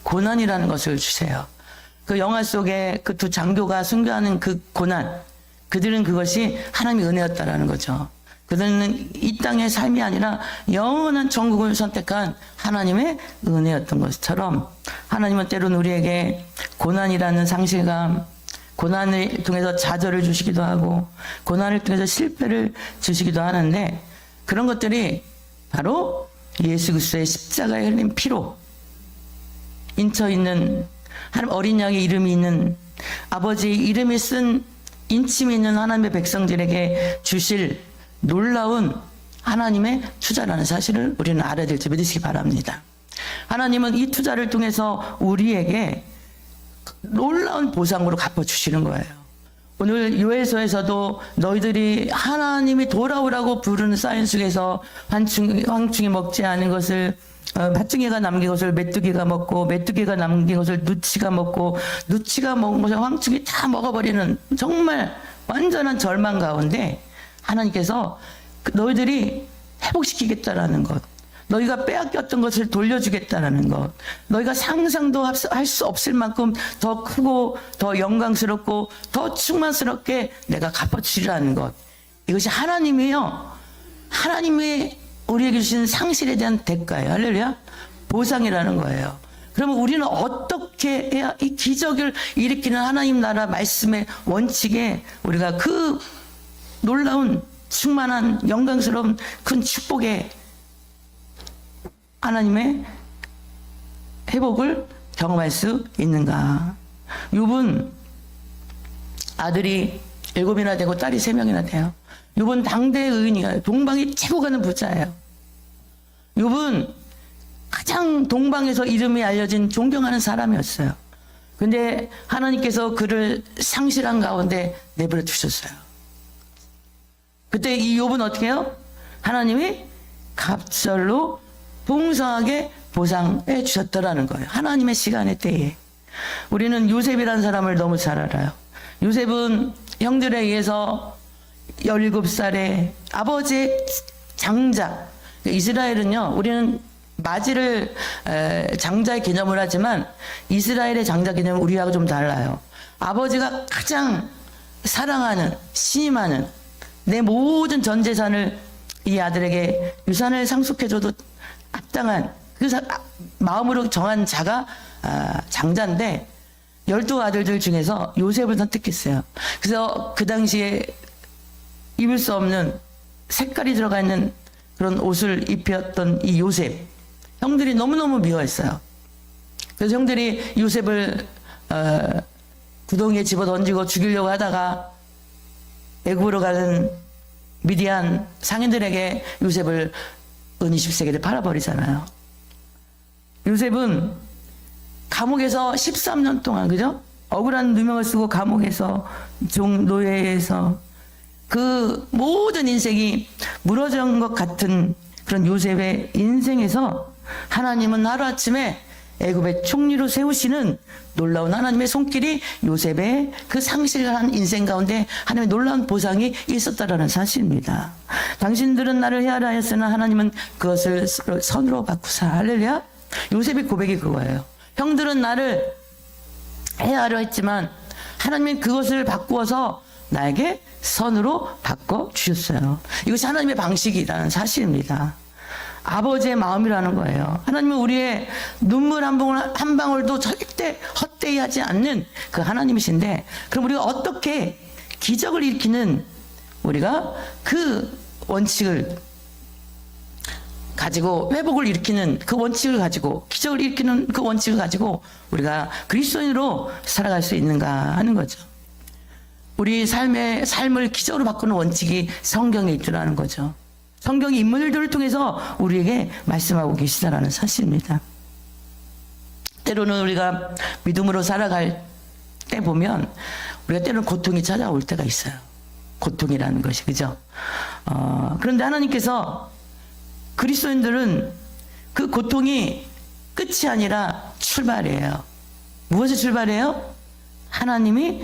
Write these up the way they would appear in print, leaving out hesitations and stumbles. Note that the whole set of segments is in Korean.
고난이라는 것을 주세요. 그 영화 속에 그 두 장교가 순교하는 그 고난, 그들은 그것이 하나님의 은혜였다라는 거죠. 그들은 이 땅의 삶이 아니라 영원한 천국을 선택한 하나님의 은혜였던 것처럼, 하나님은 때로는 우리에게 고난이라는 상실감, 고난을 통해서 좌절을 주시기도 하고 고난을 통해서 실패를 주시기도 하는데, 그런 것들이 바로 예수 그리스도의 십자가에 흘린 피로 인쳐있는 하나님 어린 양의 이름이 있는, 아버지의 이름이 쓴 인침이 있는 하나님의 백성들에게 주실 놀라운 하나님의 투자라는 사실을 우리는 알아야 될지 믿으시기 바랍니다. 하나님은 이 투자를 통해서 우리에게 놀라운 보상으로 갚아주시는 거예요. 오늘 요엘서에서도 너희들이 하나님이 돌아오라고 부르는 사인 속에서 황충이 먹지 않은 것을, 밭둥이가 남긴 것을 메뚜기가 먹고, 메뚜기가 남긴 것을 누치가 먹고, 누치가 먹은 것을 황충이 다 먹어버리는 정말 완전한 절망 가운데 하나님께서 너희들이 회복시키겠다라는 것, 너희가 빼앗겼던 것을 돌려주겠다라는 것, 너희가 상상도 할 수 없을 만큼 더 크고 더 영광스럽고 더 충만스럽게 내가 갚아주리라는 것, 이것이 하나님이요, 하나님의 우리에게 주신 상실에 대한 대가예요. 할렐루야. 보상이라는 거예요. 그러면 우리는 어떻게 해야 이 기적을 일으키는 하나님 나라 말씀의 원칙에 우리가 그 놀라운 충만한 영광스러운 큰 축복의 하나님의 회복을 경험할 수 있는가? 욥은 아들이 7이나 되고 딸이 3명이나 돼요. 욥은 당대의 의인이에요. 동방이 최고 가는 부자예요. 욥은 가장 동방에서 이름이 알려진 존경하는 사람이었어요. 근데 하나님께서 그를 상실한 가운데 내버려 두셨어요. 그때 이 욥은 어떻게 해요? 하나님이 갑절로 풍성하게 보상해 주셨더라는 거예요. 하나님의 시간의 때에. 우리는 요셉이라는 사람을 너무 잘 알아요. 요셉은 형들에 의해서 17살에 아버지의 장자, 이스라엘은요, 우리는 맞이를 장자의 개념을 하지만 이스라엘의 장자 개념은 우리하고 좀 달라요. 아버지가 가장 사랑하는, 신임하는 내 모든 전 재산을 이 아들에게 유산을 상속해줘도 합당한 그 마음으로 정한 자가 장자인데, 12아들들 중에서 요셉을 선택했어요. 그래서 그 당시에 입을 수 없는 색깔이 들어가 있는 그런 옷을 입혔던 이 요셉, 형들이 너무너무 미워했어요. 그래서 형들이 요셉을 구덩이에 집어 던지고 죽이려고 하다가 애굽으로 가는 미디안 상인들에게 요셉을 은 20세겔에 팔아버리잖아요. 요셉은 감옥에서 13년 동안, 그죠? 억울한 누명을 쓰고 감옥에서, 노예에서 그 모든 인생이 무너진 것 같은 그런 요셉의 인생에서 하나님은 하루아침에 애굽의 총리로 세우시는 놀라운 하나님의 손길이 요셉의 그 상실한 인생 가운데 하나님의 놀라운 보상이 있었다라는 사실입니다. 당신들은 나를 헤아려 하였으나 하나님은 그것을 선으로 바꾸사. 할렐루야. 요셉의 고백이 그거예요. 형들은 나를 헤아려 했지만 하나님은 그것을 바꾸어서 나에게 선으로 바꿔 주셨어요. 이것이 하나님의 방식이라는 사실입니다. 아버지의 마음이라는 거예요. 하나님은 우리의 눈물 한 방울도 절대 헛되이 하지 않는 그 하나님이신데, 그럼 우리가 어떻게 기적을 일으키는, 우리가 그 원칙을 가지고 회복을 일으키는 그 원칙을 가지고, 기적을 일으키는 그 원칙을 가지고 우리가 그리스도인으로 살아갈 수 있는가 하는 거죠. 우리 삶을 기적으로 바꾸는 원칙이 성경에 있더라는 거죠. 성경이 인물들을 통해서 우리에게 말씀하고 계시다라는 사실입니다. 때로는 우리가 믿음으로 살아갈 때 보면 우리가 때로는 고통이 찾아올 때가 있어요. 고통이라는 것이, 그죠? 그런데 하나님께서 그리스도인들은 그 고통이 끝이 아니라 출발이에요. 무엇의 출발이에요? 하나님이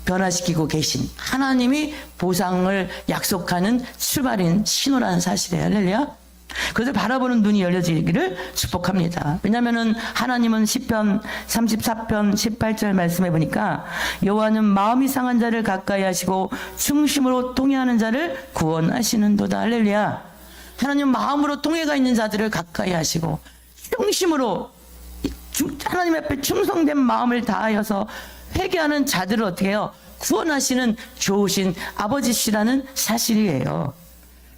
변화시키고 계신, 하나님이 보상을 약속하는 출발인 신호라는 사실이에요. 할렐루야. 그것을 바라보는 눈이 열려지기를 축복합니다. 왜냐하면은 하나님은 시편 34편 18절 말씀해 보니까 여호와는 마음이 상한 자를 가까이 하시고 중심으로 통회하는 자를 구원하시는도다. 할렐루야. 하나님 마음으로 통회가 있는 자들을 가까이 하시고 중심으로 하나님 앞에 충성된 마음을 다하여서 회개하는 자들을 어떻게 해요? 구원하시는 좋으신 아버지시라는 사실이에요.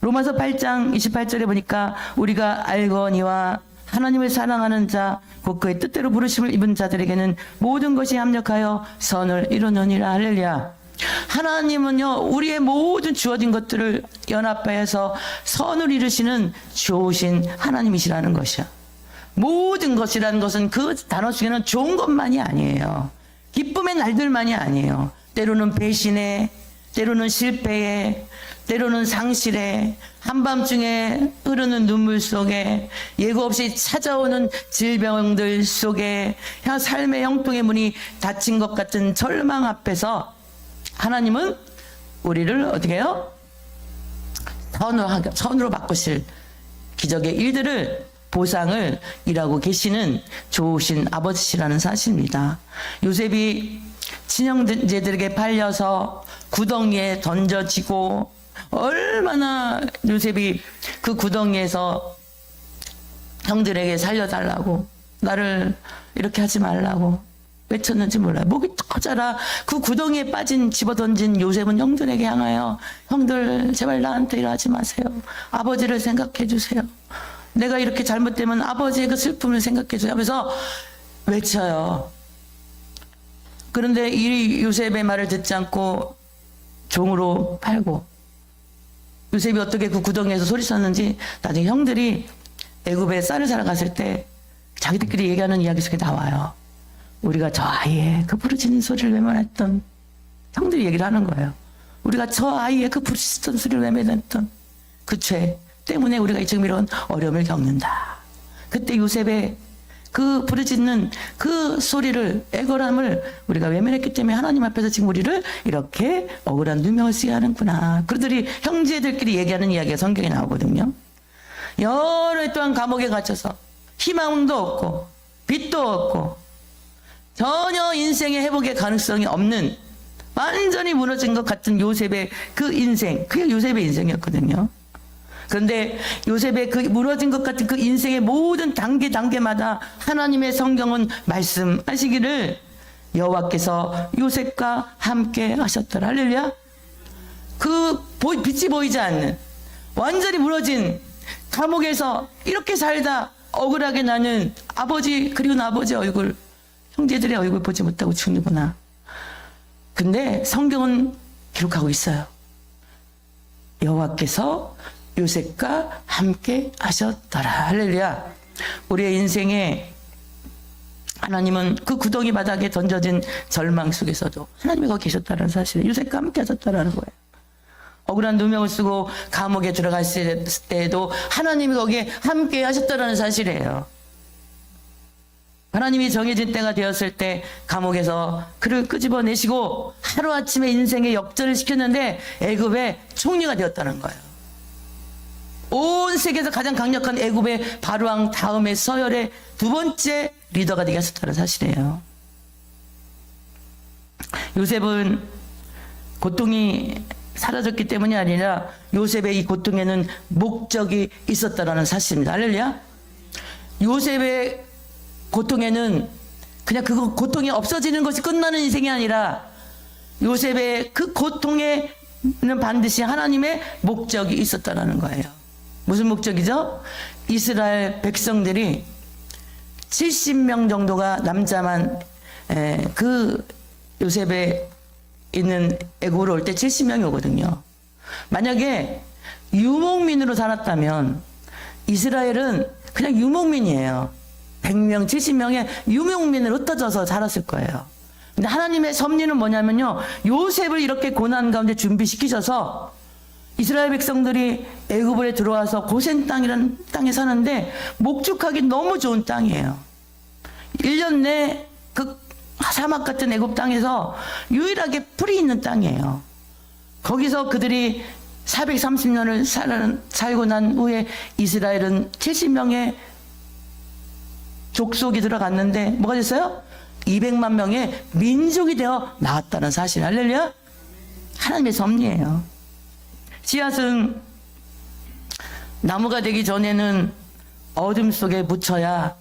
로마서 8장 28절에 보니까 우리가 알거니와 하나님을 사랑하는 자, 곧 그의 뜻대로 부르심을 입은 자들에게는 모든 것이 합력하여 선을 이루느니라. 할렐루야. 하나님은요, 우리의 모든 주어진 것들을 연합하여서 선을 이루시는 좋으신 하나님이시라는 것이야. 모든 것이라는 것은 그 단어 중에는 좋은 것만이 아니에요. 기쁨의 날들만이 아니에요. 때로는 배신에, 때로는 실패에, 때로는 상실에, 한밤중에 흐르는 눈물 속에, 예고 없이 찾아오는 질병들 속에, 삶의 형통의 문이 닫힌 것 같은 절망 앞에서 하나님은 우리를 어떻게 해요? 선으로 바꾸실 기적의 일들을, 보상을 일하고 계시는 좋으신 아버지시라는 사실입니다. 요셉이 친형제들에게 팔려서 구덩이에 던져지고 얼마나 요셉이 그 구덩이에서 형들에게 살려달라고, 나를 이렇게 하지 말라고 외쳤는지 몰라요. 목이 터져라. 그 구덩이에 빠진, 집어던진 요셉은 형들에게 향하여, 형들 제발 나한테 일하지 마세요. 아버지를 생각해 주세요. 내가 이렇게 잘못되면 아버지의 그 슬픔을 생각해 주세요 하면서 외쳐요. 그런데 이 요셉의 말을 듣지 않고 종으로 팔고, 요셉이 어떻게 그 구덩이에서 소리쳤는지 나중에 형들이 애굽에 쌀을 사러 갔을 때 자기들끼리 얘기하는 이야기 속에 나와요. 우리가 저 아이의 그 부르짖는 소리를 외면했던, 형들이 얘기를 하는 거예요. 우리가 저 아이의 그 부르짖던 소리를 외면했던 그 죄 때문에 우리가 지금 이런 어려움을 겪는다. 그때 요셉의 그 부르짖는 그 소리를, 애걸함을 우리가 외면했기 때문에 하나님 앞에서 지금 우리를 이렇게 억울한 누명을 쓰게 하는구나. 그들이 형제들끼리 얘기하는 이야기가 성경에 나오거든요. 여러 해 동안 감옥에 갇혀서 희망도 없고 빛도 없고 전혀 인생의 회복의 가능성이 없는, 완전히 무너진 것 같은 요셉의 그 인생, 그게 요셉의 인생이었거든요. 그런데 요셉의 그 무너진 것 같은 그 인생의 모든 단계마다 하나님의 성경은 말씀하시기를 여호와께서 요셉과 함께 하셨더라. 할렐루야. 그 빛이 보이지 않는, 완전히 무너진 감옥에서 이렇게 살다 억울하게 나는 아버지, 그리운 아버지 얼굴, 형제들의 얼굴 보지 못하고 죽는구나. 근데 성경은 기록하고 있어요. 여호와께서 요셉과 함께 하셨더라. 할렐루야. 우리의 인생에 하나님은 그 구덩이 바닥에 던져진 절망 속에서도 하나님이 거기 계셨다는 사실, 요셉과 함께 하셨다라는 거예요. 억울한 누명을 쓰고 감옥에 들어갔을 때에도 하나님이 거기에 함께 하셨다는 사실이에요. 하나님이 정해진 때가 되었을 때 감옥에서 그를 끄집어내시고 하루아침에 인생의 역전을 시켰는데 애굽의 총리가 되었다는 거예요. 온 세계에서 가장 강력한 애굽의 바로왕 다음에 서열의 두 번째 리더가 되게 하셨다는 사실이에요. 요셉은 고통이 사라졌기 때문이 아니라 요셉의 이 고통에는 목적이 있었다는 사실입니다. 할렐루야. 요셉의 고통에는 그냥 그 고통이 없어지는 것이 끝나는 인생이 아니라 요셉의 그 고통에는 반드시 하나님의 목적이 있었다는 거예요. 무슨 목적이죠? 이스라엘 백성들이 70명 정도가 남자만, 그 요셉에 있는 애굽으로 올 때 70명이 오거든요. 만약에 유목민으로 살았다면 이스라엘은 그냥 유목민이에요. 100명, 70명의 유목민으로 흩어져서 살았을 거예요. 근데 하나님의 섭리는 뭐냐면요, 요셉을 이렇게 고난 가운데 준비시키셔서 이스라엘 백성들이 애굽에 들어와서 고센 땅이라는 땅에 사는데 목축하기 너무 좋은 땅이에요. 1년 내 그 사막 같은 애굽 땅에서 유일하게 풀이 있는 땅이에요. 거기서 그들이 430년을 살고 난 후에 이스라엘은 70명의 족속이 들어갔는데 뭐가 됐어요? 200만 명의 민족이 되어 나왔다는 사실. 할렐루야. 하나님의 섭리예요. 씨앗은 나무가 되기 전에는 어둠 속에 묻혀야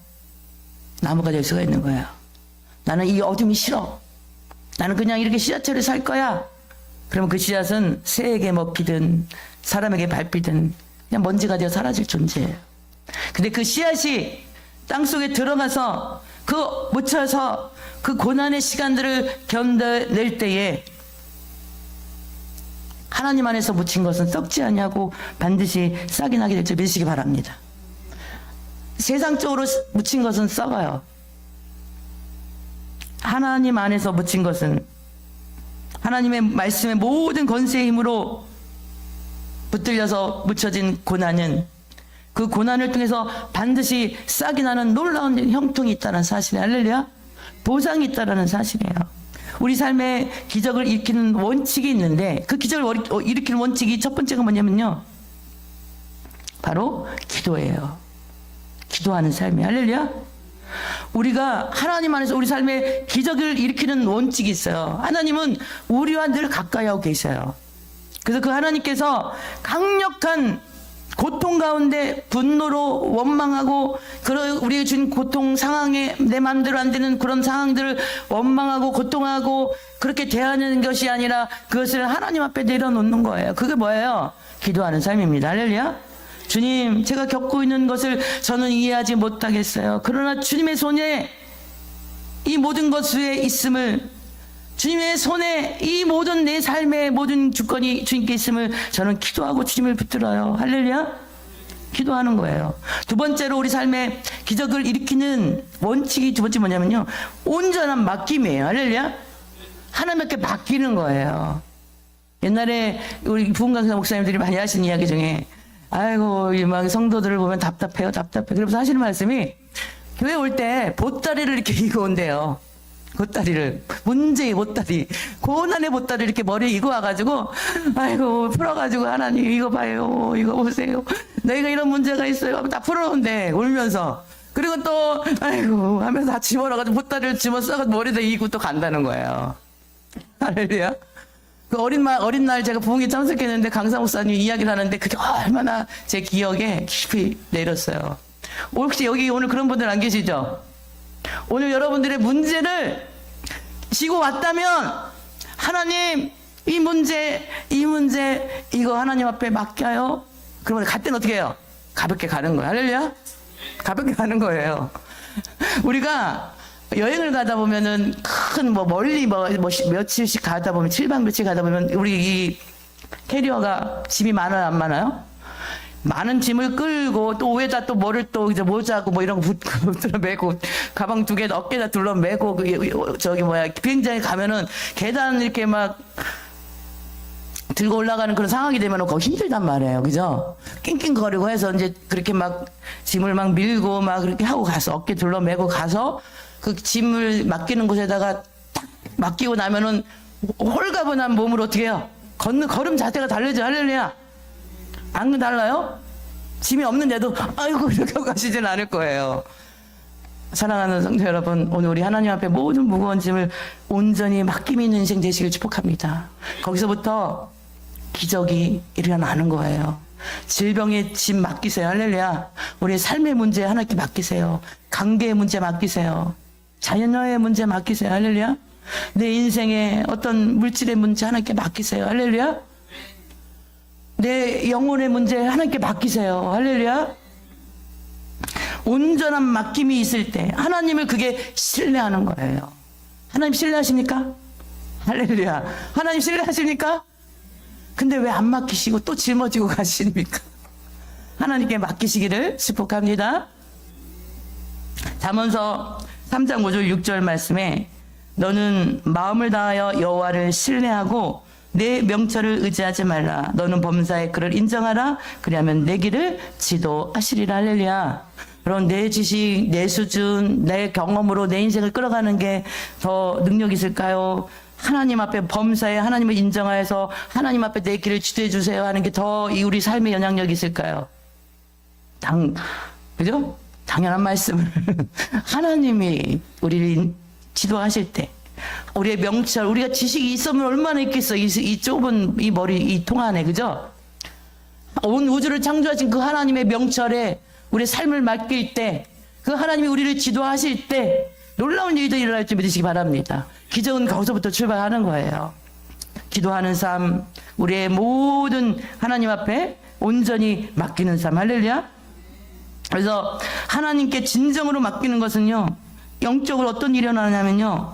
나무가 될 수가 있는 거예요. 나는 이 어둠이 싫어. 나는 그냥 이렇게 씨앗처럼 살 거야. 그러면 그 씨앗은 새에게 먹히든 사람에게 밟히든 그냥 먼지가 되어 사라질 존재예요. 근데 그 씨앗이 땅속에 들어가서 그 묻혀서 그 고난의 시간들을 견뎌낼 때에 하나님 안에서 묻힌 것은 썩지 아니하고 반드시 싹이 나게 될 줄 믿으시기 바랍니다. 세상적으로 묻힌 것은 썩어요. 하나님 안에서 묻힌 것은 하나님의 말씀의 모든 권세의 힘으로 붙들려서 묻혀진 고난은 그 고난을 통해서 반드시 싹이 나는 놀라운 형통이 있다는 사실이에요. 할렐루야. 보상이 있다는 사실이에요. 우리 삶에 기적을 일으키는 원칙이 있는데 그 기적을 일으키는 원칙이 첫 번째가 뭐냐면요, 바로 기도예요. 기도하는 삶이에요. 할렐루야. 우리가 하나님 안에서 우리 삶에 기적을 일으키는 원칙이 있어요. 하나님은 우리와 늘 가까이 하고 계셔요. 그래서 그 하나님께서 강력한 고통 가운데 분노로 원망하고 우리에게 준 고통 상황에 내 마음대로 안 되는 그런 상황들을 원망하고 고통하고 그렇게 대하는 것이 아니라 그것을 하나님 앞에 내려놓는 거예요. 그게 뭐예요? 기도하는 삶입니다. 할렐루야. 주님, 제가 겪고 있는 것을 저는 이해하지 못하겠어요. 그러나 주님의 손에 이 모든 것 위에 있음을, 주님의 손에 이 모든 내 삶의 모든 주권이 주님께 있음을 저는 기도하고 주님을 붙들어요. 할렐루야. 기도하는 거예요. 두 번째로 우리 삶에 기적을 일으키는 원칙이 두 번째 뭐냐면요, 온전한 맡김이에요. 할렐루야. 하나님께 맡기는 거예요. 옛날에 우리 부흥강사 목사님들이 많이 하신 이야기 중에 아이고 이 막 성도들을 보면 답답해. 그러면서 하시는 말씀이 교회 올 때 보따리를 이렇게 이고 온대요. 보따리를, 문제의 보따리, 고난의 보따리 이렇게 머리에 이고 와가지고 아이고 풀어가지고 하나님 이거 봐요, 이거 보세요, 너희가 이런 문제가 있어요. 다 풀어온대 울면서. 그리고 또 아이고 하면서 다 집어넣어가지고 보따리를 집어써가지고 머리에다 이고 또 간다는 거예요. 할렐루야. 그 어린 날 제가 부흥회 참석했는데 강사 목사님 이야기를 하는데 그게 얼마나 제 기억에 깊이 내렸어요. 혹시 여기 오늘 그런 분들 안 계시죠? 오늘 여러분들의 문제를 지고 왔다면 하나님 이 문제 이거 하나님 앞에 맡겨요. 그러면 갈 때는 어떻게 해요? 가볍게 가는 거예요. 할렐루야. 가볍게 가는 거예요. 우리가 여행을 가다 보면은 큰 멀리 며칠씩 가다 보면 7박 며칠 가다 보면 우리 이 캐리어가 짐이 많아요, 안 많아요? 많은 짐을 끌고 또 위에다 또 뭐를 또 이제 모자고 뭐 이런 거 붙들어 메고 가방 두 개 어깨에다 둘러 메고 비행장에 가면은 계단 이렇게 막 들고 올라가는 그런 상황이 되면 거기 힘들단 말이에요. 그죠? 낑낑거리고 해서 이제 그렇게 막 짐을 막 밀고 막 그렇게 하고 가서 어깨 둘러 메고 가서 그 짐을 맡기는 곳에다가 딱 맡기고 나면은 홀가분한 몸으로 어떻게 해요? 걸음 자세가 다르죠. 할렐루야. 안 달라요? 짐이 없는데도 아이고 이렇게 하고 가시진 않을 거예요. 사랑하는 성도 여러분, 오늘 우리 하나님 앞에 모든 무거운 짐을 온전히 맡김 있는 인생 되시길 축복합니다. 거기서부터 기적이 일어나는 거예요. 질병의 짐 맡기세요. 할렐루야. 우리의 삶의 문제 하나님께 맡기세요. 관계의 문제 맡기세요. 자녀의 문제 맡기세요. 할렐루야. 내 인생의 어떤 물질의 문제 하나님께 맡기세요. 할렐루야. 내 영혼의 문제 하나님께 맡기세요. 할렐루야. 온전한 맡김이 있을 때 하나님을 그게 신뢰하는 거예요. 하나님 신뢰하십니까? 할렐루야. 하나님 신뢰하십니까? 근데 왜 안 맡기시고 또 짊어지고 가십니까? 하나님께 맡기시기를 축복합니다. 잠언서 3장 5절 6절 말씀에 너는 마음을 다하여 여호와를 신뢰하고 내 명철을 의지하지 말라. 너는 범사의 그를 인정하라. 그리하면 내 길을 지도하시리라. 할렐루야. 그럼 내 지식, 내 수준, 내 경험으로 내 인생을 끌어가는 게 더 능력 있을까요? 하나님 앞에 범사에 하나님을 인정하여서 하나님 앞에 내 길을 지도해 주세요 하는 게 더 우리 삶의 영향력이 있을까요? 그죠? 당연한 말씀을 하나님이 우리를 지도하실 때 우리의 명철, 우리가 지식이 있으면 얼마나 있겠어. 이 좁은 이 머리, 이 통 안에, 그죠? 온 우주를 창조하신 그 하나님의 명철에 우리의 삶을 맡길 때, 그 하나님이 우리를 지도하실 때 놀라운 일들이 일어날 줄 믿으시기 바랍니다. 기적은 거기서부터 출발하는 거예요. 기도하는 삶, 우리의 모든 하나님 앞에 온전히 맡기는 삶. 할렐루야. 그래서 하나님께 진정으로 맡기는 것은요, 영적으로 어떤 일이 일어나냐면요,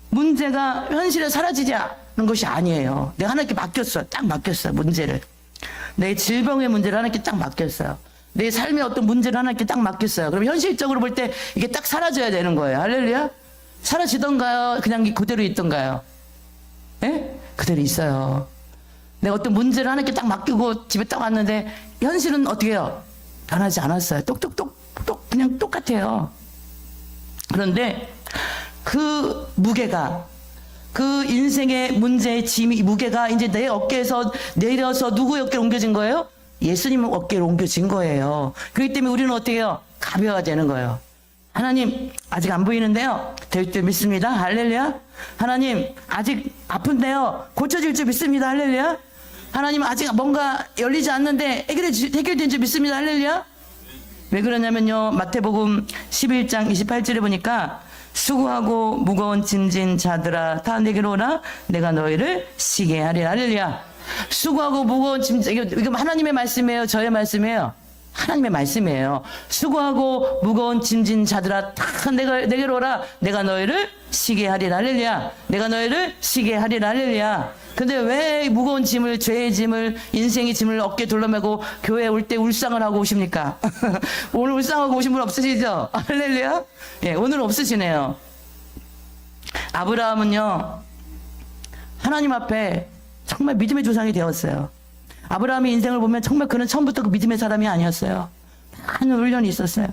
문제가 현실에 사라지지 않는 것이 아니에요. 내가 하나님께 맡겼어요. 딱 맡겼어요. 문제를. 내 질병의 문제를 하나님께 딱 맡겼어요. 내 삶의 어떤 문제를 하나님께 딱 맡겼어요. 그럼 현실적으로 볼 때 이게 딱 사라져야 되는 거예요. 할렐루야. 사라지던가요? 그냥 그대로 있던가요? 예? 그대로 있어요. 내가 어떤 문제를 하나님께 딱 맡기고 집에 딱 왔는데 현실은 어떻게 해요? 변하지 않았어요. 그냥 똑같아요. 그런데 그 무게가, 그 인생의 문제의 짐이, 무게가 이제 내 어깨에서 내려서 누구의 어깨로 옮겨진 거예요? 예수님 어깨로 옮겨진 거예요. 그렇기 때문에 우리는 어떻게 해요? 가벼워지는 거예요. 하나님, 아직 안 보이는데요, 될 줄 믿습니다. 할렐루야. 하나님, 아직 아픈데요, 고쳐질 줄 믿습니다. 할렐루야. 하나님, 아직 뭔가 열리지 않는데 해결된 줄 믿습니다. 할렐루야. 왜 그러냐면요, 마태복음 11장 28절에 보니까 수고하고 무거운 짐진 자들아 다 내게로 오라, 내가 너희를 쉬게 하리라. 할렐루야. 수고하고 무거운 짐진, 이거 하나님의 말씀이에요? 저의 말씀이에요? 하나님의 말씀이에요. 수고하고 무거운 짐진 자들아 다 내게로 오라, 내가 너희를 쉬게 하리라. 할렐루야. 내가 너희를 쉬게 하리라. 할렐루야. 근데 왜 무거운 짐을, 죄의 짐을, 인생의 짐을 어깨에 둘러매고 교회에 올 때 울상을 하고 오십니까? 오늘 울상하고 오신 분 없으시죠? 할렐루야. 예, 오늘 없으시네요. 아브라함은요, 하나님 앞에 정말 믿음의 조상이 되었어요. 아브라함의 인생을 보면 정말 그는 처음부터 그 믿음의 사람이 아니었어요. 많은 훈련이 있었어요.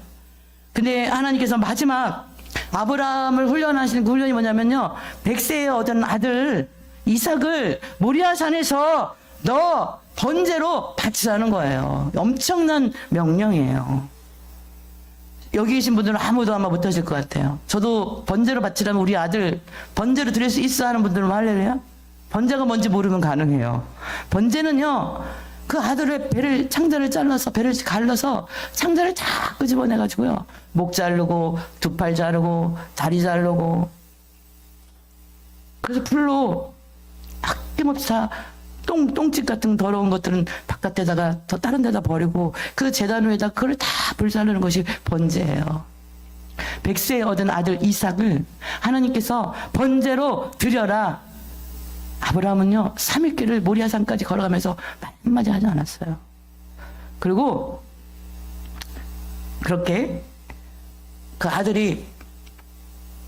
근데 하나님께서 마지막 아브라함을 훈련하시는 그 훈련이 뭐냐면요, 100세에 얻은 아들 이삭을 모리아산에서 너 번제로 바치라는 거예요. 엄청난 명령이에요. 여기 계신 분들은 아무도 아마 못하실 것 같아요. 저도 번제로 바치라면 우리 아들 번제로 드릴 수 있어 하는 분들은 할렐루야. 번제가 뭔지 모르면 가능해요. 번제는요, 그 아들의 배를, 창자를 잘라서, 배를 갈라서 창자를 다 끄집어내가지고요, 목 자르고 두 팔 자르고 다리 자르고, 그래서 불로 아낌없이 다 똥집 같은 더러운 것들은 바깥에다가 더 다른 데다 버리고 그 제단 위에다 그걸 다 불사르는 것이 번제예요. 100세에 얻은 아들 이삭을 하나님께서 번제로 드려라. 아브라함은요, 3일길을 모리아산까지 걸어가면서 말 한마디 하지 않았어요. 그리고 그렇게 그 아들이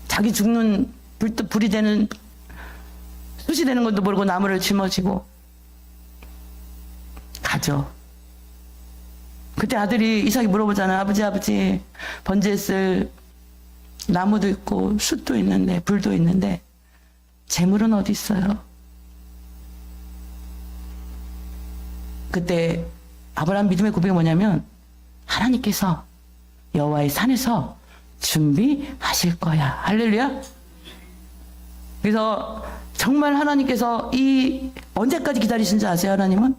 자기 죽는 불이 되는, 숯이 되는 것도 모르고 나무를 짊어지고 가죠. 그때 아들이 이삭이 물어보잖아요. 아버지, 번제에 쓸 나무도 있고 숯도 있는데 불도 있는데 재물은 어디 있어요? 그때 아브라함 믿음의 고백이 뭐냐면, 하나님께서 여호와의 산에서 준비하실 거야. 할렐루야. 그래서 정말 하나님께서 언제까지 기다리신지 아세요? 하나님은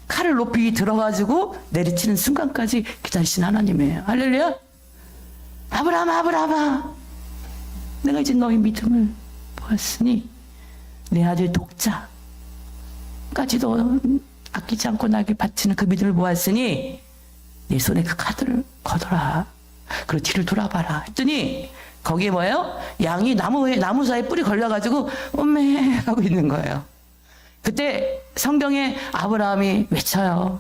칼을 높이 들어가지고 내리치는 순간까지 기다리신 하나님이에요. 할렐루야. 아브라함아, 내가 이제 너의 믿음을 보았으니 내 아들 독자까지도 아끼지 않고 나에게 바치는 그 믿음을 보았으니 내 손에 그 카드를 거둬라. 그리고 뒤를 돌아봐라 했더니 거기에 뭐예요? 양이 나무 사이에 뿔이 걸려가지고 엄매 하고 있는 거예요. 그때 성경에 아브라함이 외쳐요.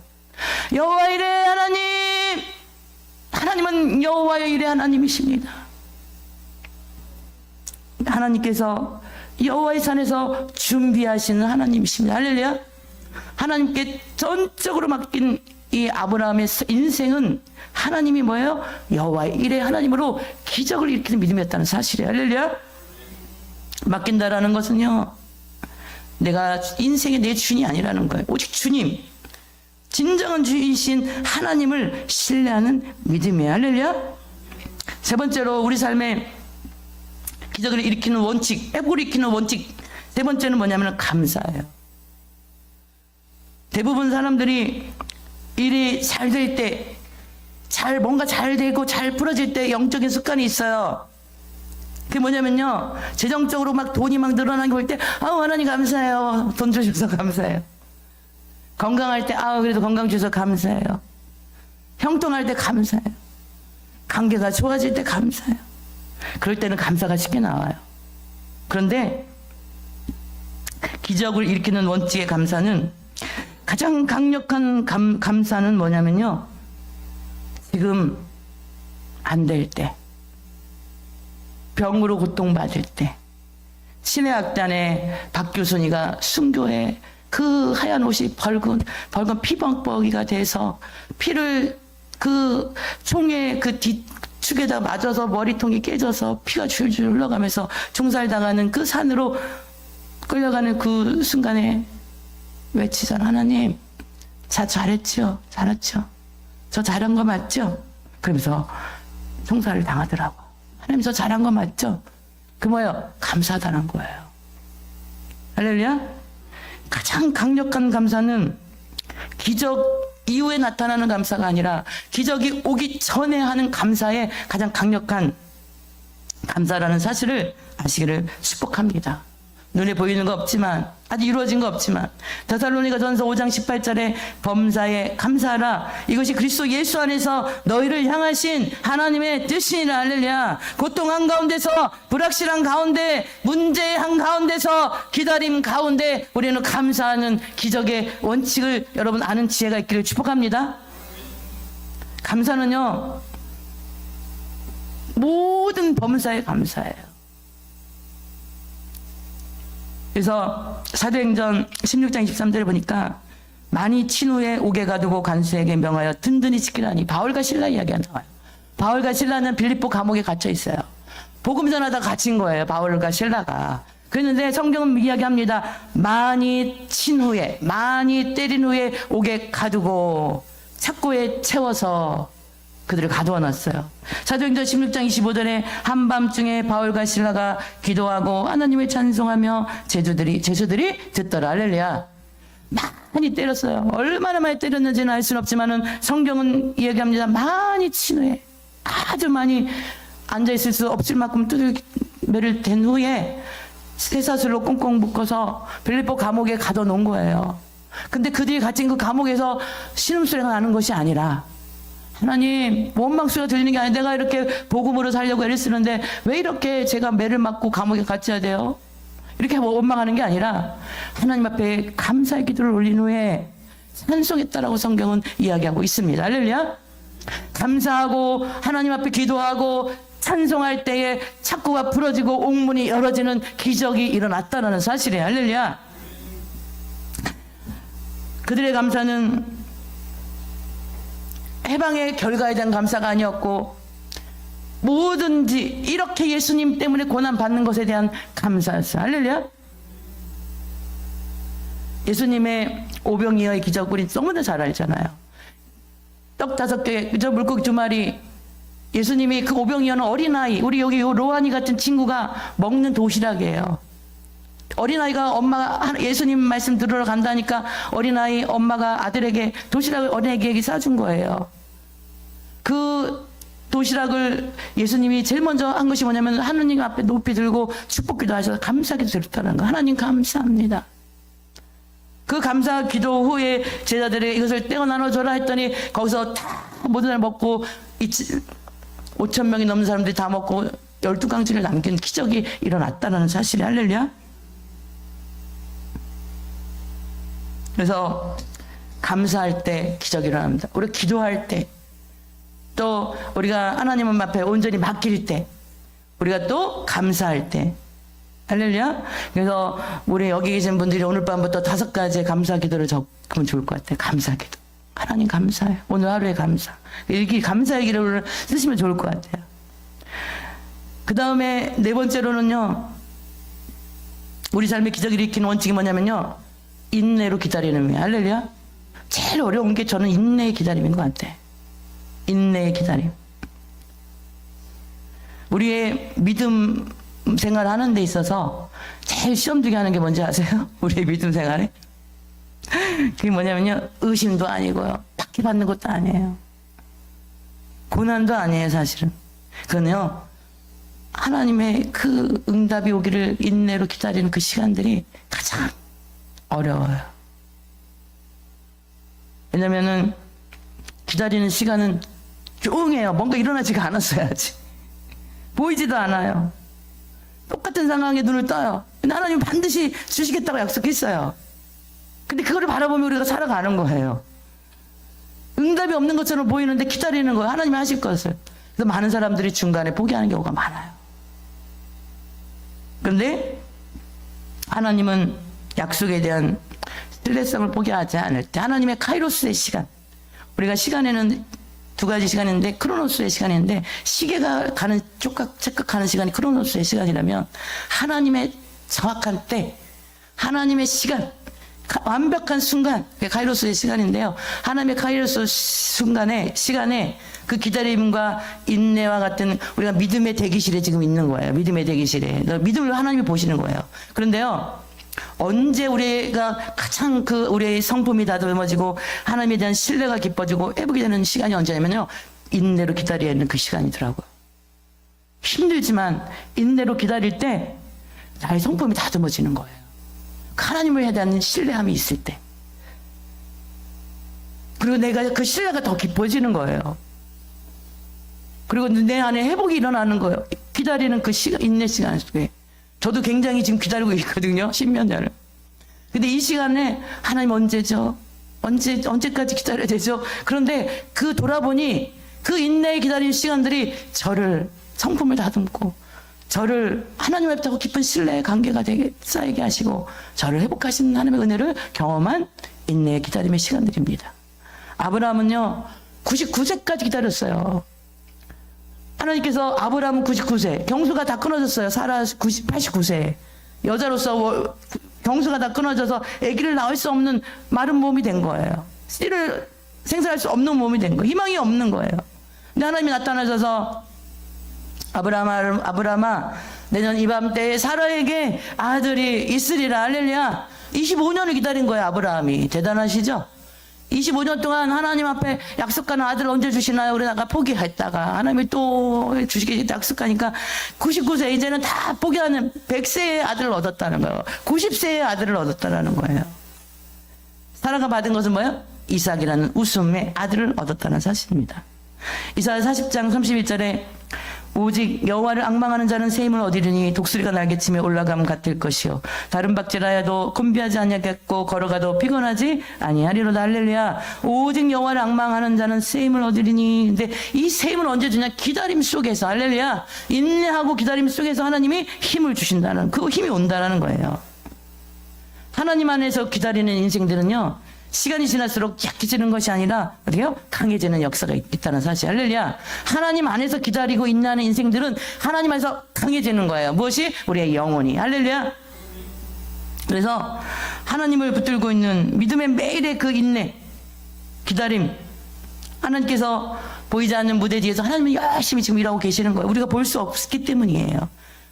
여호와 이레 하나님, 하나님은 여호와의 이레 하나님이십니다. 하나님께서 여호와의 산에서 준비하시는 하나님이십니다. 할렐루야. 하나님께 전적으로 맡긴 이 아브라함의 인생은 하나님이 뭐예요? 여호와의 일의 하나님으로 기적을 일으키는 믿음이었다는 사실이에요. 할렐루야. 맡긴다라는 것은요, 내가 인생의 내 주인이 아니라는 거예요. 오직 주님, 진정한 주인이신 하나님을 신뢰하는 믿음이에요. 할렐루야. 세 번째로 우리 삶에 기적을 일으키는 원칙, 회복을 일으키는 원칙 세 번째는 뭐냐면 감사예요. 대부분 사람들이 일이 잘 될 때, 뭔가 잘 되고 잘 풀어질 때 영적인 습관이 있어요. 그게 뭐냐면요, 재정적으로 막 돈이 막 늘어나는 거 볼 때, 아우, 하나님 감사해요. 돈 주셔서 감사해요. 건강할 때, 아우, 그래도 건강 주셔서 감사해요. 형통할 때 감사해요. 관계가 좋아질 때 감사해요. 그럴 때는 감사가 쉽게 나와요. 그런데 기적을 일으키는 원칙의 감사는, 가장 강력한 감사는 뭐냐면요, 지금 안 될 때, 병으로 고통받을 때, 신의 악단의 박규순이가 순교에 그 하얀 옷이 벌건 피범벅이가 돼서 피를 그 총의 그 뒤축에다 맞아서 머리통이 깨져서 피가 줄줄 흘러가면서 총살당하는 그 산으로 끌려가는 그 순간에 외치잖아. 하나님, 잘했죠? 잘했죠? 저 잘한 거 맞죠? 그러면서 총살을 당하더라고. 하나님, 저 잘한 거 맞죠? 그 뭐예요? 감사하다는 거예요. 할렐루야? 가장 강력한 감사는 기적 이후에 나타나는 감사가 아니라 기적이 오기 전에 하는 감사에 가장 강력한 감사라는 사실을 아시기를 축복합니다. 눈에 보이는 거 없지만, 아직 이루어진 거 없지만, 데살로니가전서 5장 18절에 범사에 감사하라. 이것이 그리스도 예수 안에서 너희를 향하신 하나님의 뜻이니라. 할렐루야. 고통 한가운데서, 불확실한 가운데, 문제 한가운데서, 기다림 가운데 우리는 감사하는 기적의 원칙을 여러분 아는 지혜가 있기를 축복합니다. 감사는요, 모든 범사에 감사해요. 그래서 사도행전 16장 23절에 보니까, 많이 친 후에 옥에 가두고 간수에게 명하여 든든히 지키라니. 바울과 실라 이야기가 나와요. 바울과 실라는 빌립보 감옥에 갇혀 있어요. 복음 전하다 갇힌 거예요, 바울과 실라가. 그런데 성경은 이야기합니다. 많이 친 후에, 많이 때린 후에 옥에 가두고 착고에 채워서 그들을 가두어 놨어요. 사도행전 16장 25절에 한밤중에 바울과 실라가 기도하고 하나님을 찬송하며 제수들이 듣더라. 할렐루야. 많이 때렸어요. 얼마나 많이 때렸는지는 알 수는 없지만은 성경은 이야기합니다. 많이 친 후에, 아주 많이 앉아있을 수 없을 만큼 두들매를 댄 후에 쇠사슬로 꽁꽁 묶어서 빌립보 감옥에 가둬 놓은 거예요. 근데 그들이 갇힌 그 감옥에서 신음소리가 나는 것이 아니라, 하나님, 원망소리가 들리는 게 아니라 내가 이렇게 복음으로 살려고 애를 쓰는데 왜 이렇게 제가 매를 맞고 감옥에 갇혀야 돼요? 이렇게 원망하는 게 아니라 하나님 앞에 감사의 기도를 올린 후에 찬송했다라고 성경은 이야기하고 있습니다. 할렐루야. 감사하고 하나님 앞에 기도하고 찬송할 때에 착고가 풀어지고 옥문이 열어지는 기적이 일어났다는 사실이에요. 할렐루야. 그들의 감사는 해방의 결과에 대한 감사가 아니었고, 뭐든지 이렇게 예수님 때문에 고난 받는 것에 대한 감사였어요. 할렐루야. 예수님의 오병이어의 기적 우리 너무나 잘 알잖아요. 떡 5개, 그저 물고기 2마리. 예수님이 그 오병이어는 어린아이, 우리 여기 로하니 같은 친구가 먹는 도시락이에요. 어린아이가 엄마가 예수님 말씀 들으러 간다니까 어린아이 엄마가 아들에게 도시락을 어린아이에게 싸준 거예요. 그 도시락을 예수님이 제일 먼저 한 것이 뭐냐면 하느님 앞에 높이 들고 축복기도 하셔서 감사기도 드렸다는 거. 하나님 감사합니다. 그 감사 기도 후에 제자들에게 이것을 떼어 나눠줘라 했더니 거기서 다 모든 날 먹고 5,000명이 넘는 사람들이 다 먹고 12강지를 남긴 기적이 일어났다는 사실이. 할렐루야. 그래서 감사할 때 기적이 일어납니다. 우리 기도할 때, 또 우리가 하나님 앞에 온전히 맡길 때, 우리가 또 감사할 때. 할렐루야. 그래서 우리 여기 계신 분들이 오늘 밤부터 5가지의 감사 기도를 적으면 좋을 것 같아요. 감사 기도. 하나님 감사해요. 오늘 하루에 감사. 감사의 기도를 쓰시면 좋을 것 같아요. 그 다음에 4번째로는요, 우리 삶의 기적을 일으키는 원칙이 뭐냐면요, 인내로 기다리는 거예요. 할렐루야. 제일 어려운 게 저는 인내의 기다림인 것 같아. 인내의 기다림. 우리의 믿음 생활하는 데 있어서 제일 시험 두게 하는 게 뭔지 아세요? 우리의 믿음 생활에? 그게 뭐냐면요, 의심도 아니고요, 딱히 받는 것도 아니에요, 고난도 아니에요. 사실은 그건요, 하나님의 그 응답이 오기를 인내로 기다리는 그 시간들이 가장 어려워요. 왜냐면은 기다리는 시간은 조용해요. 뭔가 일어나지가 않았어야지. 보이지도 않아요. 똑같은 상황에 눈을 떠요. 근데 하나님 반드시 주시겠다고 약속했어요. 근데 그거를 바라보며 우리가 살아가는 거예요. 응답이 없는 것처럼 보이는데 기다리는 거예요, 하나님이 하실 것을. 그래서 많은 사람들이 중간에 포기하는 경우가 많아요. 그런데 하나님은 약속에 대한 신뢰성을 포기하지 않을 때, 하나님의 카이로스의 시간, 우리가 시간에는 두 가지 시간인데, 크로노스의 시간인데, 시계가 가는 촉각하는 시간이 크로노스의 시간이라면, 하나님의 정확한 때, 하나님의 시간, 완벽한 순간, 그게 카이로스의 시간인데요, 하나님의 카이로스 시간에 그 기다림과 인내와 같은, 우리가 믿음의 대기실에 지금 있는 거예요. 믿음의 대기실에 믿음을 하나님이 보시는 거예요. 그런데요, 언제 우리가 가장 우리의 성품이 다듬어지고 하나님에 대한 신뢰가 깊어지고 회복이 되는 시간이 언제냐면요, 인내로 기다려야 하는 그 시간이더라고요. 힘들지만 인내로 기다릴 때 나의 성품이 다듬어지는 거예요. 하나님에 대한 신뢰함이 있을 때, 그리고 내가 그 신뢰가 더 깊어지는 거예요. 그리고 내 안에 회복이 일어나는 거예요. 기다리는 그 시간, 인내 시간 속에. 저도 굉장히 지금 기다리고 있거든요, 십몇 년을. 근데 이 시간에 하나님 언제죠? 언제까지 기다려야 되죠? 그런데 그 돌아보니 그 인내에 기다리는 시간들이 저를, 성품을 다듬고 저를 하나님 앞에 깊은 신뢰의 관계가 되게 쌓이게 하시고 저를 회복하시는 하나님의 은혜를 경험한 인내의 기다림의 시간들입니다. 아브라함은요, 99세까지 기다렸어요. 하나님께서 아브라함은 99세, 경수가 다 끊어졌어요. 사라 89세. 여자로서 경수가 다 끊어져서 아기를 낳을 수 없는 마른 몸이 된 거예요. 씨를 생산할 수 없는 몸이 된 거예요. 희망이 없는 거예요. 근데 하나님이 나타나셔서 아브라함아, 내년 이맘때에 사라에게 아들이 있으리라. 할렐루야. 25년을 기다린 거예요, 아브라함이. 대단하시죠? 25년 동안 하나님 앞에 약속하는 아들을 언제 주시나요? 그러다가 포기했다가 하나님이 또 주시겠다 약속하니까 99세, 이제는 다 포기하는 100세의 아들을 얻었다는 거예요. 90세의 아들을 얻었다는 거예요. 사라가 받은 것은 뭐예요? 이삭이라는 웃음의 아들을 얻었다는 사실입니다. 이사야 40장 31절에 오직 여호와를 앙망하는 자는 새 힘을 얻으리니 독수리가 날개치며 올라감 같을 것이요 다른 박질하여도 곤비하지 아니하겠고 걸어가도 피곤하지 아니하리로다. 할렐루야. 오직 여호와를 앙망하는 자는 새 힘을 얻으리니. 근데 이 새 힘을 언제 주냐? 기다림 속에서. 할렐루야. 인내하고 기다림 속에서 하나님이 힘을 주신다는, 그 힘이 온다는 거예요. 하나님 안에서 기다리는 인생들은요, 시간이 지날수록 약해지는 것이 아니라 어디요? 강해지는 역사가 있다는 사실. 할렐루야. 하나님 안에서 기다리고 인내하는 인생들은 하나님 안에서 강해지는 거예요. 무엇이? 우리의 영혼이. 할렐루야. 그래서 하나님을 붙들고 있는 믿음의 매일의 그 인내, 기다림, 하나님께서 보이지 않는 무대 뒤에서 하나님이 열심히 지금 일하고 계시는 거예요. 우리가 볼 수 없기 때문이에요.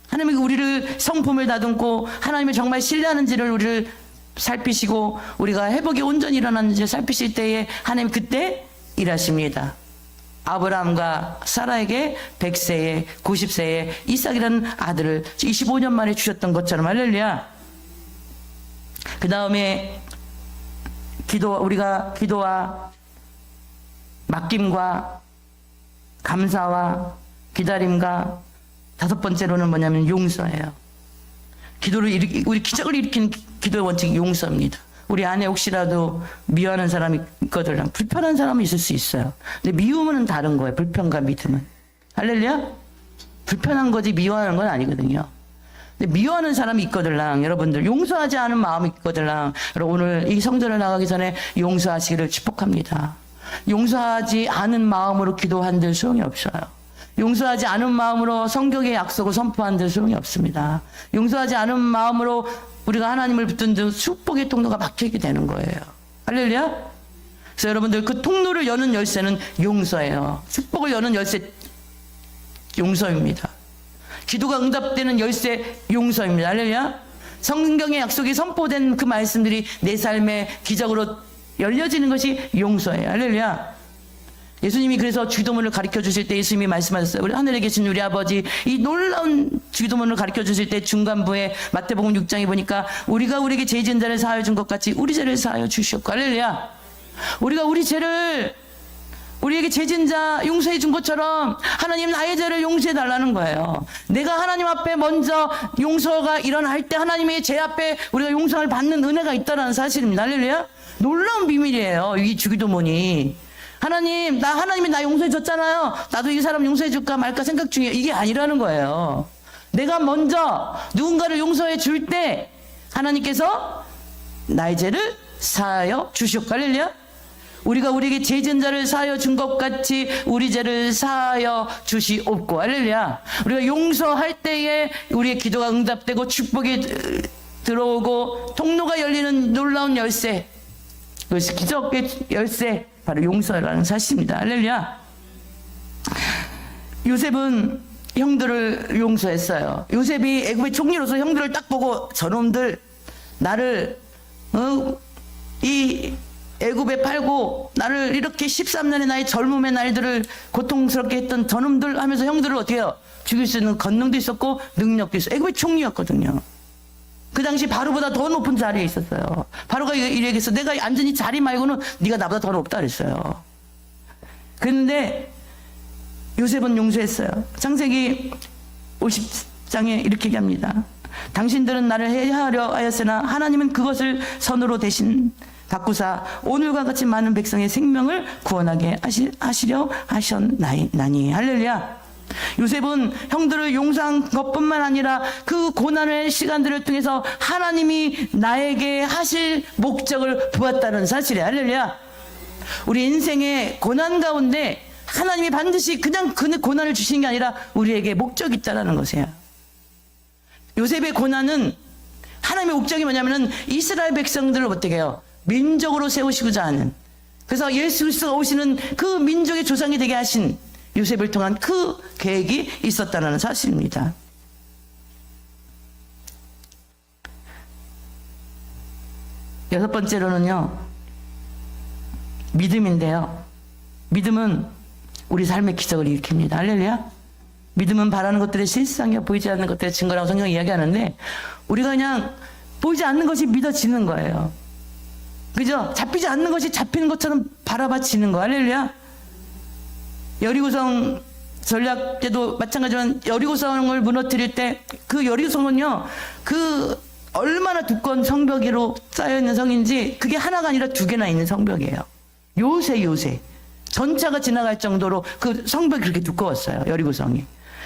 하나님이 우리를 성품을 다듬고 하나님을 정말 신뢰하는지를 우리를 살피시고 우리가 회복이 온전히 일어났는지 살피실 때에 하나님 그때 일하십니다. 아브라함과 사라에게 100세에 90세에 이삭이라는 아들을 25년 만에 주셨던 것처럼. 할렐루야. 그 다음에 우리가 기도와 맡김과 감사와 기다림과 다섯 번째로는 뭐냐면 용서예요. 우리 기적을 일으키는 기도의 원칙이 용서입니다. 우리 안에 혹시라도 미워하는 사람이 있거든, 불편한 사람은 있을 수 있어요. 근데 미움은 다른 거예요. 불편과 믿음은. 할렐루야. 불편한 거지 미워하는 건 아니거든요. 근데 미워하는 사람이 있거들랑, 여러분들 용서하지 않은 마음이 있거들랑, 오늘 이 성전을 나가기 전에 용서하시기를 축복합니다. 용서하지 않은 마음으로 기도한들 소용이 없어요. 용서하지 않은 마음으로 성경의 약속을 선포한 데 소용이 없습니다. 용서하지 않은 마음으로 우리가 하나님을 붙든 데 축복의 통로가 막히게 되는 거예요. 할렐루야. 그래서 여러분들 그 통로를 여는 열쇠는 용서예요. 축복을 여는 열쇠 용서입니다. 기도가 응답되는 열쇠 용서입니다. 할렐루야. 성경의 약속이 선포된 그 말씀들이 내 삶의 기적으로 열려지는 것이 용서예요. 할렐루야. 예수님이 그래서 주기도문을 가르쳐 주실 때 예수님이 말씀하셨어요. 우리 하늘에 계신 우리 아버지, 이 놀라운 주기도문을 가르쳐 주실 때 중간부에 마태복음 6장에 보니까 우리가 우리에게 죄 지은 자를 사하여 준 것 같이 우리 죄를 사하여 주시옵고. 할렐루야. 우리가 우리 죄를 우리에게 죄 지은 자 용서해 준 것처럼 하나님 나의 죄를 용서해 달라는 거예요. 내가 하나님 앞에 먼저 용서가 일어날 때 하나님의 죄 앞에 우리가 용서를 받는 은혜가 있다는 사실입니다. 할렐루야. 놀라운 비밀이에요. 이 주기도문이. 하나님이 나 용서해 줬잖아요. 나도 이 사람 용서해 줄까 말까 생각 중이에요. 이게 아니라는 거예요. 내가 먼저 누군가를 용서해 줄 때 하나님께서 나의 죄를 사하여 주시옵고. 할렐루야. 우리가 우리에게 죄 지은 자를 사하여 준 것 같이 우리 죄를 사하여 주시옵고. 할렐루야. 우리가 용서할 때에 우리의 기도가 응답되고 축복이 들어오고 통로가 열리는 놀라운 열쇠, 그것이 기적의 열쇠, 바로 용서라는 사실입니다. 할렐루야. 요셉은 형들을 용서했어요. 요셉이 애굽의 총리로서 형들을 딱 보고 저놈들 나를 이 애굽에 팔고 나를 이렇게 13년의 나의 젊음의 날들을 고통스럽게 했던 저놈들 하면서 형들을 어떻게 해요? 죽일 수 있는 권능도 있었고 능력도 있었어요. 애굽의 총리였거든요. 그 당시 바로보다 더 높은 자리에 있었어요. 바로가 이래서 내가 앉은 이 자리 말고는 네가 나보다 더 높다 그랬어요. 그런데 요셉은 용서했어요. 창세기 50장에 이렇게 얘기합니다. 당신들은 나를 해하려 하였으나 하나님은 그것을 선으로 대신 바꾸사 오늘과 같이 많은 백성의 생명을 구원하게 하시려 하셨나니. 할렐루야. 요셉은 형들을 용서한 것뿐만 아니라 그 고난의 시간들을 통해서 하나님이 나에게 하실 목적을 보았다는 사실이에요. 할렐루야. 우리 인생의 고난 가운데 하나님이 반드시 그냥 그 고난을 주시는 게 아니라 우리에게 목적이 있다는 것이에요. 요셉의 고난은 하나님의 목적이 뭐냐면은 이스라엘 백성들을 어떻게 해요? 민족으로 세우시고자 하는, 그래서 예수 그리스도가 오시는 그 민족의 조상이 되게 하신 요셉을 통한 그 계획이 있었다는 사실입니다. 여섯 번째로는요, 믿음인데요. 믿음은 우리 삶의 기적을 일으킵니다. 할렐루야. 믿음은 바라는 것들의 실상이요 보이지 않는 것들의 증거라고 성경이 이야기하는데, 우리가 그냥 보이지 않는 것이 믿어지는 거예요. 그죠? 잡히지 않는 것이 잡히는 것처럼 바라봐지는 거. 할렐루야. 여리고성 전략 때도 마찬가지지만 여리고성을 무너뜨릴 때 그 여리고성은요, 그 얼마나 두꺼운 성벽으로 쌓여있는 성인지 그게 하나가 아니라 두 개나 있는 성벽이에요. 요새 전차가 지나갈 정도로 그 성벽이 그렇게 두꺼웠어요. 여리고성이.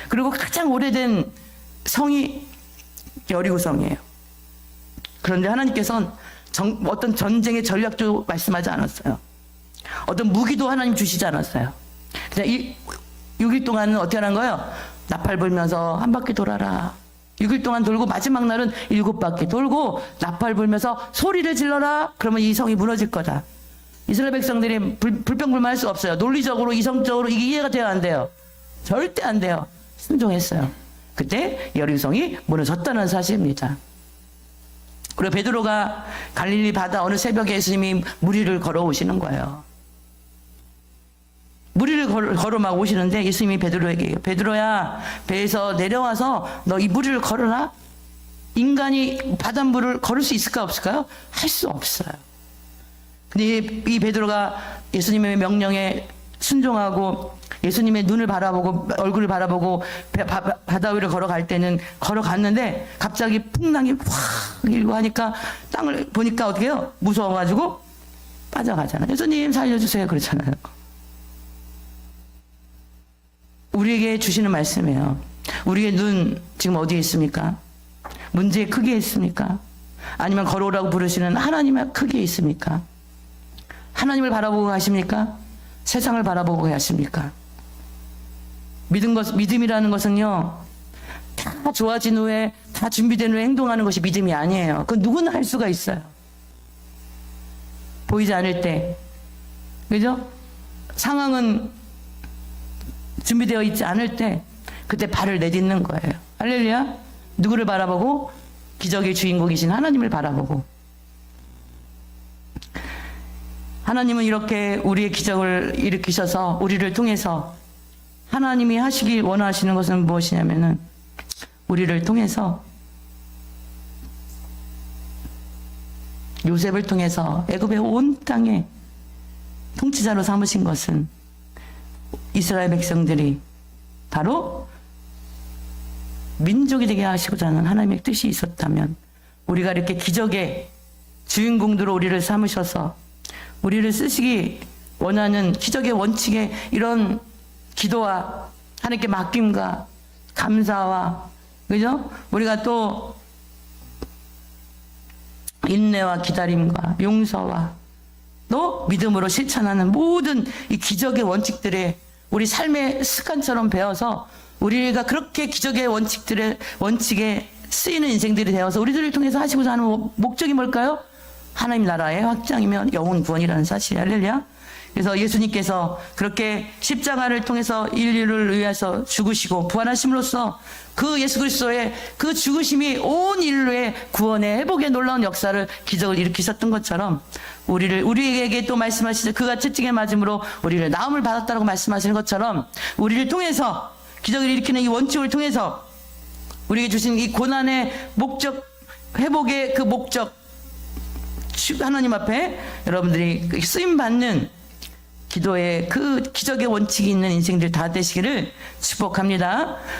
그리고 가장 오래된 성이 여리고성이에요. 그런데 하나님께서는 어떤 전쟁의 전략도 말씀하지 않았어요. 어떤 무기도 하나님 주시지 않았어요. 그냥 6일 동안은 어떻게 하는 거예요? 나팔 불면서 한 바퀴 돌아라. 6일 동안 돌고 마지막 날은 7바퀴 돌고 나팔 불면서 소리를 질러라. 그러면 이 성이 무너질 거다. 이스라엘 백성들이 불평불만할 수 없어요. 논리적으로 이성적으로 이게 이해가 돼야 안 돼요. 절대 안 돼요. 순종했어요. 그때 여리고성이 무너졌다는 사실입니다. 그리고 베드로가 갈릴리 바다 어느 새벽에 예수님이 무리를 걸어오시는 거예요. 무리를 걸어 막 오시는데 예수님이 베드로에게, 베드로야, 배에서 내려와서 너 이 무리를 걸어라. 인간이 바닷물을 걸을 수 있을까 없을까요? 할 수 없어요. 근데 이 베드로가 예수님의 명령에 순종하고 예수님의 눈을 바라보고 얼굴을 바라보고 바다 위를 걸어갈 때는 걸어갔는데 갑자기 풍랑이 확 일고 하니까 땅을 보니까 어떻게 해요? 무서워가지고 빠져가잖아요. 예수님 살려주세요 그렇잖아요. 우리에게 주시는 말씀이에요. 우리의 눈 지금 어디에 있습니까? 문제의 크기에 있습니까? 아니면 걸어오라고 부르시는 하나님의 크기에 있습니까? 하나님을 바라보고 가십니까? 세상을 바라보고 가십니까? 믿음이라는 것은요, 다 좋아진 후에, 다 준비된 후에 행동하는 것이 믿음이 아니에요. 그건 누구나 할 수가 있어요. 보이지 않을 때. 그죠? 상황은 준비되어 있지 않을 때, 그때 발을 내딛는 거예요. 할렐루야. 누구를 바라보고? 기적의 주인공이신 하나님을 바라보고. 하나님은 이렇게 우리의 기적을 일으키셔서 우리를 통해서 하나님이 하시길 원하시는 것은 무엇이냐면은 우리를 통해서 요셉을 통해서 애굽의 온 땅에 통치자로 삼으신 것은 이스라엘 백성들이 바로 민족이 되게 하시고자 하는 하나님의 뜻이 있었다면 우리가 이렇게 기적의 주인공들로 우리를 삼으셔서 우리를 쓰시기 원하는 기적의 원칙에 이런 기도와 하나님께 맡김과 감사와 그죠? 우리가 또 인내와 기다림과 용서와 또 믿음으로 실천하는 모든 이 기적의 원칙들에 우리 삶의 습관처럼 배워서 우리가 그렇게 기적의 원칙에 쓰이는 인생들이 되어서 우리들을 통해서 하시고자 하는 목적이 뭘까요? 하나님 나라의 확장이면 영혼 구원이라는 사실. 할렐루야. 그래서 예수님께서 그렇게 십자가를 통해서 인류를 위해서 죽으시고 부활하심으로써 그 예수 그리스도의 그 죽으심이 온 인류의 구원의 회복의 놀라운 역사를 기적을 일으키셨던 것처럼 우리에게 또 말씀하시죠. 그가 채찍에 맞음으로 우리를 나음을 받았다고 말씀하시는 것처럼 우리를 통해서 기적을 일으키는 이 원칙을 통해서 우리에게 주신 이 고난의 목적, 회복의 그 목적, 하나님 앞에 여러분들이 쓰임받는 기도의 그 기적의 원칙이 있는 인생들 다 되시기를 축복합니다.